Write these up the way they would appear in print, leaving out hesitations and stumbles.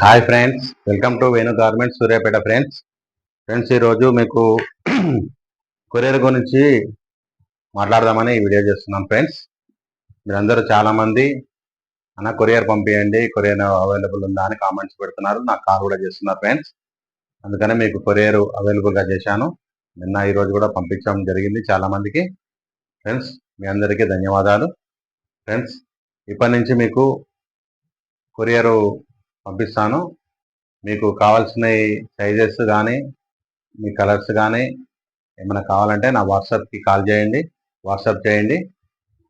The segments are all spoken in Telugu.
Hi friends, welcome to Venu garments Suryapet. Friends ఈరోజు మీకు కొరియర్ గురించి మాట్లాడదామని ఈ వీడియో చేస్తున్నాం. ఫ్రెండ్స్ మీరందరూ చాలామంది అన్న కొరియర్ పంపించండి, కొరియర్ అవైలబుల్ ఉందా అని కామెంట్స్ పెడుతున్నారు, నాకు కాల్ కూడా చేస్తున్నారు. ఫ్రెండ్స్ అందుకనే మీకు కొరియర్ అవైలబుల్గా చేశాను. నిన్న ఈరోజు కూడా పంపించడం జరిగింది చాలామందికి. ఫ్రెండ్స్ మీ అందరికీ ధన్యవాదాలు. ఫ్రెండ్స్ ఇప్పటి నుంచి మీకు కొరియరు పంపిస్తాను. మీకు కావాల్సిన సైజెస్ కానీ మీ కలర్స్ కానీ ఏమైనా కావాలంటే నా వాట్సాప్కి కాల్ చేయండి, వాట్సాప్ చేయండి,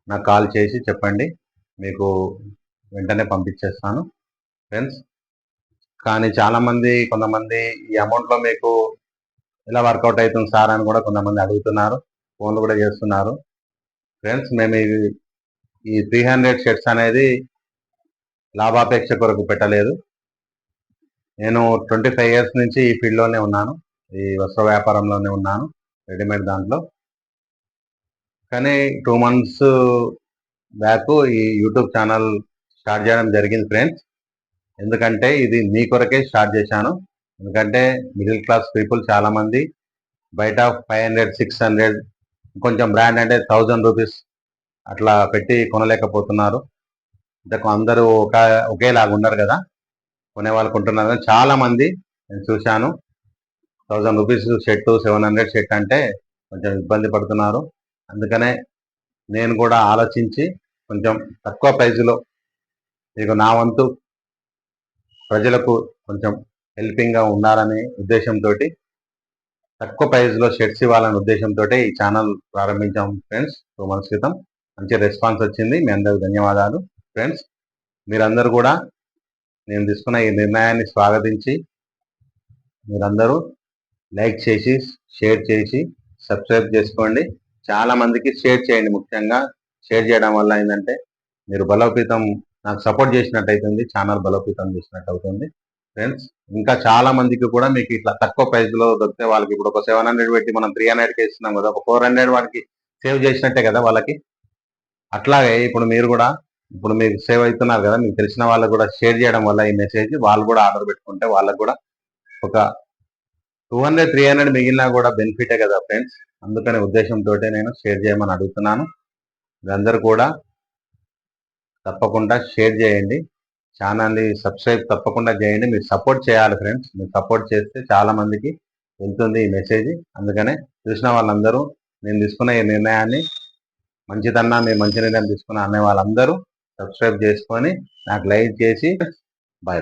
నాకు కాల్ చేసి చెప్పండి, మీకు వెంటనే పంపించేస్తాను. ఫ్రెండ్స్ కానీ కొంతమంది ఈ అమౌంట్లో మీకు ఎలా వర్కౌట్ అవుతుంది సార్ అని కూడా కొంతమంది అడుగుతున్నారు, ఫోన్లు కూడా చేస్తున్నారు. ఫ్రెండ్స్ మేము ఈ 300 షర్ట్స్ అనేది లాభాపేక్ష కొరకు పెట్టలేదు. నేను 25 ఇయర్స్ నుంచి ఈ ఫీల్డ్లోనే ఉన్నాను, ఈ వస్త్ర వ్యాపారంలోనే ఉన్నాను, రెడీమేడ్ దాంట్లో. కానీ 2 months బ్యాక్ ఈ యూట్యూబ్ ఛానల్ స్టార్ట్ చేయడం జరిగింది. ఫ్రెండ్స్ ఎందుకంటే ఇది మీ కొరకే స్టార్ట్ చేశాను. ఎందుకంటే మిడిల్ క్లాస్ పీపుల్ చాలామంది బయట 500, 600 కొంచెం బ్రాండ్ అంటే 1000 రూపీస్ అట్లా పెట్టి కొనలేకపోతున్నారు. ఇంతకు అందరూ ఒకేలాగా ఉండరు కదా, కొనే వాళ్ళు కొంటున్నారు. చాలామంది నేను చూశాను 1000 రూపీస్ షర్టు, 700 షర్ట్ అంటే కొంచెం ఇబ్బంది పడుతున్నారు. అందుకనే నేను కూడా ఆలోచించి కొంచెం తక్కువ ప్రైజ్లో మీకు నా వంతు ప్రజలకు కొంచెం హెల్పింగ్గా ఉండాలనే ఉద్దేశంతో తక్కువ ప్రైజ్లో షర్ట్స్ ఇవ్వాలనే ఉద్దేశంతో ఈ ఛానల్ ప్రారంభించాం. ఫ్రెండ్స్ 2 months క్రితం మంచి రెస్పాన్స్ వచ్చింది, మీ అందరికి ధన్యవాదాలు. ఫ్రెండ్స్ మీరందరూ కూడా నేను తీసుకున్న ఈ నిర్ణయాన్ని స్వాగతించి మీరందరూ లైక్ చేసి, షేర్ చేసి, సబ్స్క్రైబ్ చేసుకోండి. చాలామందికి షేర్ చేయండి. ముఖ్యంగా షేర్ చేయడం వల్ల ఏంటంటే మీరు బలోపేతం, నాకు సపోర్ట్ చేసినట్టు అవుతుంది, ఛానల్ బలోపేతం చేసినట్టు అవుతుంది. ఫ్రెండ్స్ ఇంకా చాలా మందికి కూడా మీకు ఇట్లా తక్కువ ప్రైస్లో దొరికితే వాళ్ళకి ఇప్పుడు ఒక 700 పెట్టి మనం 300కి ఇస్తున్నాం కదా, ఒక 400 వారికి సేవ్ చేసినట్టే కదా వాళ్ళకి. అట్లాగే ఇప్పుడు మీకు సేవ్ అవుతున్నారు కదా, మీకు తెలిసిన వాళ్ళకు కూడా షేర్ చేయడం వల్ల ఈ మెసేజ్ వాళ్ళు కూడా ఆర్డర్ పెట్టుకుంటే వాళ్ళకు కూడా ఒక 200, 300 మిగిలినా కూడా బెనిఫిటే కదా ఫ్రెండ్స్. అందుకనే ఉద్దేశంతో నేను షేర్ చేయమని అడుగుతున్నాను. మీరందరూ కూడా తప్పకుండా షేర్ చేయండి, ఛానల్ని సబ్స్క్రైబ్ తప్పకుండా చేయండి. మీరు సపోర్ట్ చేయాలి ఫ్రెండ్స్, మీరు సపోర్ట్ చేస్తే చాలా మందికి వెళ్తుంది ఈ మెసేజ్. అందుకనే చూసిన వాళ్ళందరూ నేను తీసుకున్న ఈ నిర్ణయాన్ని మంచిదన్నా, మీరు మంచి నిర్ణయం తీసుకున్న అనే వాళ్ళందరూ సబ్స్క్రైబ్ చేసుకొని నాకు లైక్ చేసి బాయ్.